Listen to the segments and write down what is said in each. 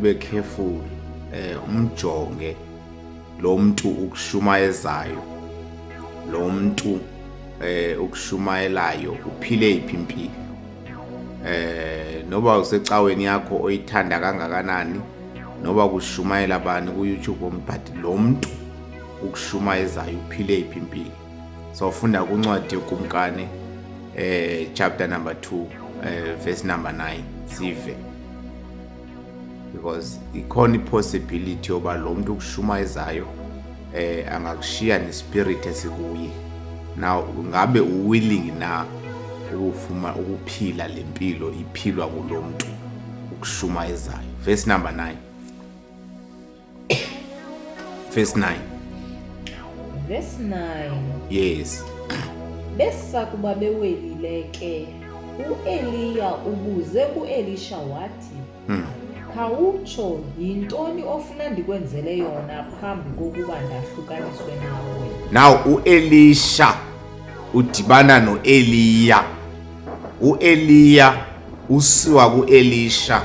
ube careful umjonge lo muntu ukushumayezayo, lo muntu ukushumayelayo uphile iphimpilo. Noba usecaweni yakho oyithanda kangakanani, noba kushumayela abantu ku YouTube but lo muntu ukushumayezayo uphile iphimpilo. So ufunda kuncwadi yokumkane chapter number 2 verse number 9 sive, because ikhona possibility yoba lo muntu ukushumayezayo angakushiya nespirit esikuye. Now ngabe willing na ukufuma ukuphila lempilo iphilwa kulo muntu ukushumayezayo. Verse number 9. Verse 9. Verse 9. Yes. Besakuba bewelile ke uEliya ubuze kuElisha wathi, khawutsho yintoni ofuna ndikwenzele yona phambi kokuba ndahlukaniswe nawe. Now uElisha udibana noEliya. uEliya usiwa kuElisha.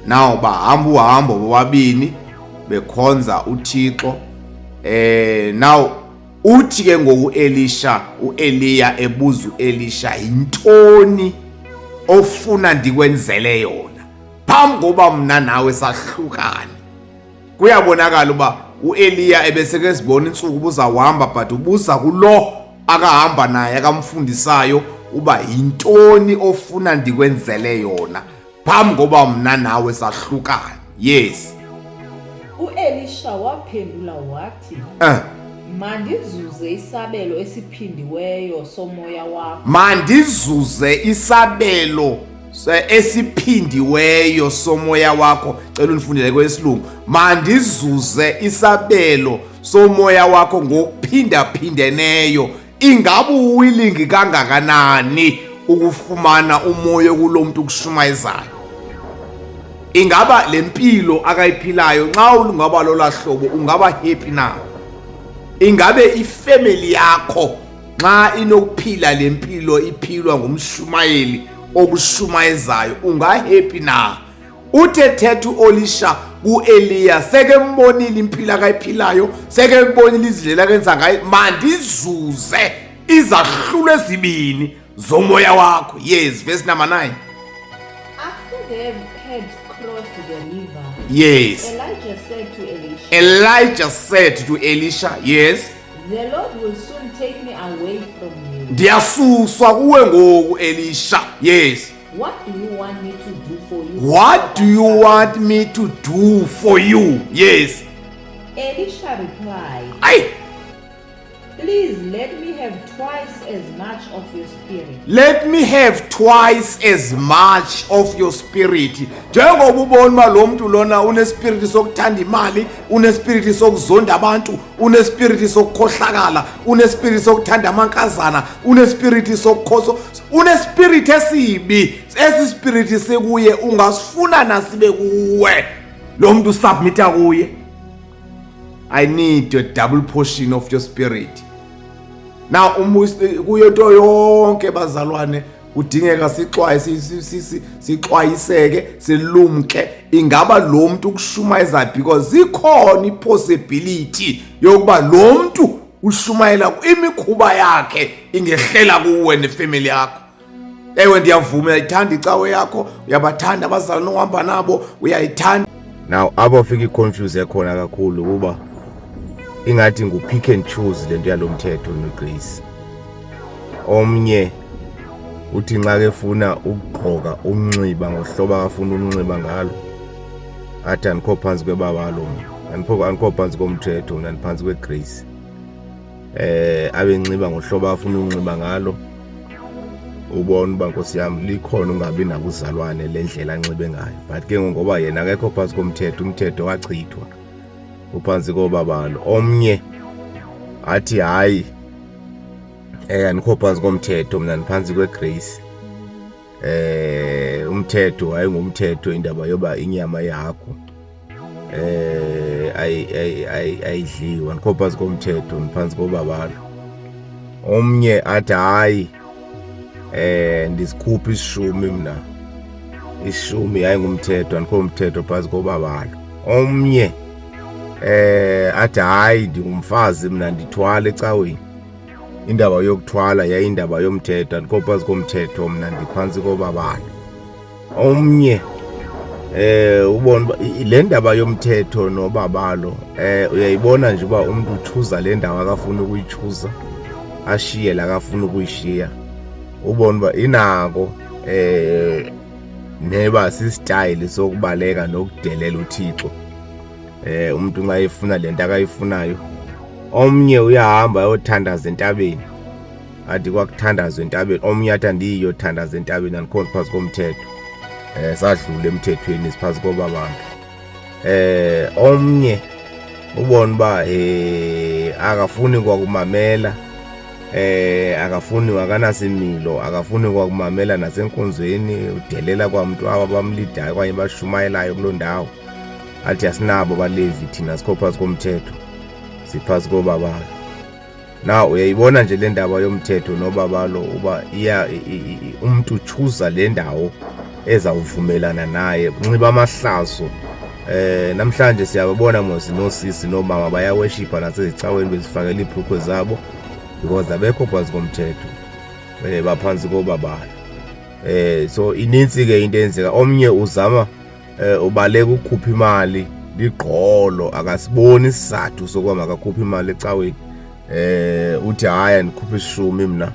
Now bahamba uhambo bobabini bekhonza uThixo. Now uthi ke ngoku uEliya ebuza uElisha, yintoni ofuna ndikwenzele yona phambi koba mna nawe sahlukane? Kuyabonakala uba uEliya ebeseke sibona insuku ubuzawuhamba, but ubuza kulo akahamba naye akamfundisayo uba yintoni ofuna ndikwenzele yona phambi koba mna nawe sahlukane. Yes. uElisha waphendula wathi, mandizuze isabelo esiphindiweyo somoya wakho. Mandizuze isabelo esiphindiweyo somoya wakho. Cela unifundele kwesilungu. Mandizuze isabelo somoya wakho ngokuphinda-phindeneyo. Ingabe uwilling kangakanani ukufumana umoya kulo muntu ukushumayezayo? Ingaba lempilo akayiphilayo nxa ungaba lola hlobo ungaba happy na? Ingabe ifamily yakho nxa inokuphila lempilo iphilwa ngumshumayeli okushumayezayo unga happy na? Uthethe uElisha kuEliya, seke mbonile impilo akayiphilayo, seke mbonile izindlela akenza ngayo, mandizuze izahlulo ezibini zomoya wakho. Yes, verse number 9. After they had crossed the river, Yes. Elijah said to Elisha, Elijah said to Elisha, yes, the Lord will soon take me away from you. ndiyasuswa kuwe ngoku Elisha. Yes. What do you want me to do for you? What do you want me to do for you? Yes. Elisha replied, Aye. please let me have twice as much of your spirit. Let me have twice as much of your spirit. Njengoba ubona uma lo muntu lona unespirit sokuthanda imali, unespirit sokuzonda abantu, unespirit sokukhohlakala, unespirit sokuthanda amankazana, unespirit sokukhoso, unespirit esibi. Esi spirit sekuye ungasifuna nasibe kuwe. Lo muntu submita kuye. I need a double portion of your spirit. Now kuyo nto yonke bazalwane kudingeka sixwayiseke silumke. Ingaba lo muntu ukushumayeza because ikhona ipossibility yokuba lo muntu ushumayela imikhuba yakhe ingehlela kuwe nefamily yakho. Ewe ndiyavuma uyayithanda icawe yakho, uyabathanda abazalwane ohamba nabo, uyayithanda. Now abafika iconfuse ekhona kakhulu kuba ingathi ngupick and choose lento yalomthetho noGrace. Omnye uthi nxa ke funa ukugqoka unxiba ngohlobo akafuna unxiba ngalo, athi andikho phansi kwebaba lo, andikho phansi komthetho, andiphansi kweGrace. Abe nxiba ngohlobo afuna unxiba ngalo. Ubona uba Nkosi yami likhona ungabi nakuzalwane lendlela anxibe ngayo, but ke ngoba yena akekho phansi komthetho, umthetho wachithwa uphansi kobaba lo. Omnye athi hayi andikho phansi komthetho, mina ndiphansi kweGrace. Umthetho hayi ngumthetho, indaba yoba inyama yakho ayidliwa, andikho phansi komthetho, ndiphansi kobaba lo. Omnye athi hayi ndisikhupha isishumi mina ishumi yayingumthetho andikho umthetho phantsi kobabalo. Omnye athi hayi ndingumfazi mna ndithwala ecaweni. Indaba yokuthwala yayindaba yomthetho andikho phantsi komthetho mna ndiphantsi kobabalo. Omnye ubona uba le ndaba yomthetho nobabalo uyayibona nje uba umntu uchuza le ndawo akafuna ukuyichuza ashiye la akafuna ukuyishiya. Ubona uba inako neba sistayile sokubaleka nokudelela uThixo umuntu nxa efuna lento akayifunayo. Omnye uyahamba ayothandaza entabeni athi kwakuthandazwa entabeni. Omnye athi andiyothandaza entabeni andikho phantsi komthetho. Sadlula emthethweni siphansi kobabalo. Omnye ubona uba akafuni kwakumamela akafuni akanasimilo akafuni kwakumamela nasenkonzweni udelela kwamuntu aba bamlidayo kwaye bashumayelayo kuloo ndawo. Athi asinabo balevi thina sikho phantsi komthetho siphansi kobabalo. Na uyayibona nje le ndaba yomthetho nobabalo uba umntu uchuza le ndawo ezawuvumelana naye unxiba amahlazo. Namhlanje siyababona mos nosisi nomama bayaweshipha nasezicaweni bezifakela iibhrukhwe zabo because abekho phantsi komthetho baphansi kobabalo. So inintsi ke into enzeka. Omnye uzama ubaleka ukukhupha imali ligqolo akasiboni isizathu sokuba makakhuphe imali ecaweni. Uthi hayi andikhuphe ishumi mna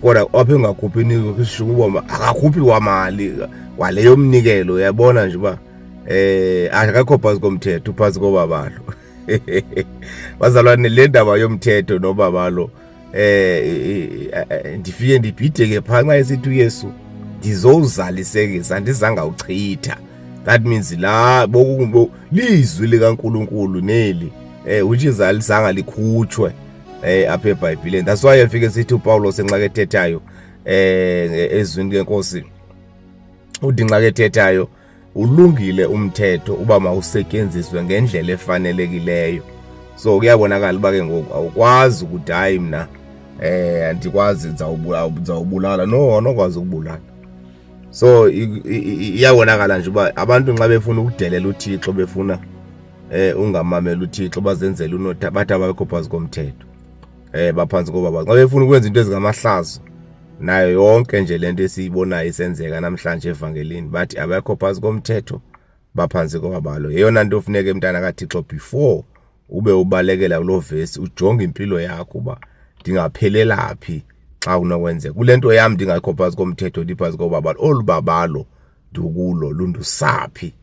kodwa apha engakhuphi ishumi uba akakhuphi kwamali kwaleyo mnikelo. Uyabona nje uba akakho phantsi komthetho phantsi kobabalo. Bazalwane le ndaba yomthetho nobabalo ndifike ndibhideke phanxa esithi uYesu ndizowuzalisekisa andizanga uchitha. That means la lizwi likaNkulunkulu neli which is alizanga likhutshwe apha eBhayibhileni. That's why yafike sithi uPawulos enxaka ethethayo ezwini lenkosi uthi nxaka ethethayo ulungile umthetho uba mawusetyenziswe ngendlela efanelekileyo. So kuyabonakala uba ke ngoku awukwazi ukuthi hayi mna andikwazi ndizawubulala. No anokwazi ukubulala. So iyabonakala nje uba abantu nxa befuna ukudelela uThixo befuna ungamamela uThixo bazenzela unotha bathi abakho phantsi komthetho baphansi kobabalo. Xa befuna ukwenza into ezingamahlazo nayo yonke nje lento esiyibonayo isenzeka namhlanje evangelini bathi abakho phantsi komthetho baphansi kobabalo. Yeyona nto ofuneka mntana kaThixo before ube ubalekela kuloo vesi ujonge impilo yakho uba ndingaphelela phi xa unokwenzeka. Kule nto yam ndingakho phantsi komthetho ndiphansi kobabalo olu babalo ndikulo lundusaphi